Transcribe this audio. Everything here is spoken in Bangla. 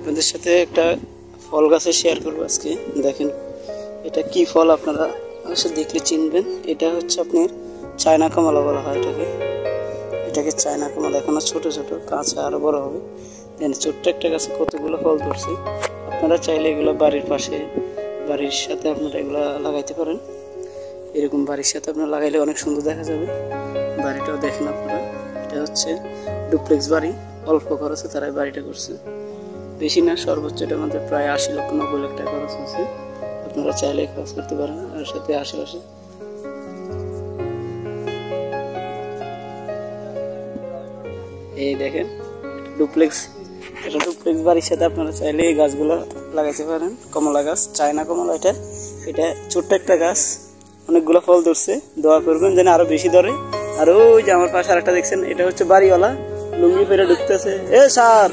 আপনাদের সাথে একটা ফল গাছে শেয়ার করবো আজকে। দেখেন এটা কি ফল, আপনারা আসলে দেখলে চিনবেন। এটা হচ্ছে আপনার চায়না কমলা বলা হয় এটাকে চায়না কমলা। এখনো ছোট ছোট, কাঁচা আরো বড় হবে। দেন ছোট্ট একটা গাছে কতগুলো ফল ধরছে। আপনারা চাইলে এগুলো বাড়ির পাশে, বাড়ির সাথে আপনারা এগুলো লাগাইতে পারেন। এরকম বাড়ির সাথে আপনারা লাগাইলে অনেক সুন্দর দেখা যাবে। বাড়িটাও দেখেন আপনারা, এটা হচ্ছে ডুপ্লেক্স বাড়ি। অল্প খরচে তারা বাড়িটা করছে, বেশি না, সর্বোচ্চ এটার মধ্যে প্রায় 80-90 লাখ টাকা খরচ হয়েছে। আপনারা চাইলে খরচ করতে পারেন। আর সাথে আশেপাশে এই দেখেন ডুপ্লেক্স, এটা ডুপ্লেক্স বাড়ির সাথে আপনারা চাইলে এই গাছগুলো লাগাইতে পারেন। কমলা গাছ, চায়না কমলা। এটা ছোট্ট একটা গাছ, অনেকগুলো ফল ধরছে। দোয়া করবেন যেন আরো বেশি ধরে। আর ওই যে আমার পাশে আরেকটা দেখছেন, এটা হচ্ছে বাড়িওয়ালা, লুঙ্গি পরে ঢুকতেছে। এ স্যার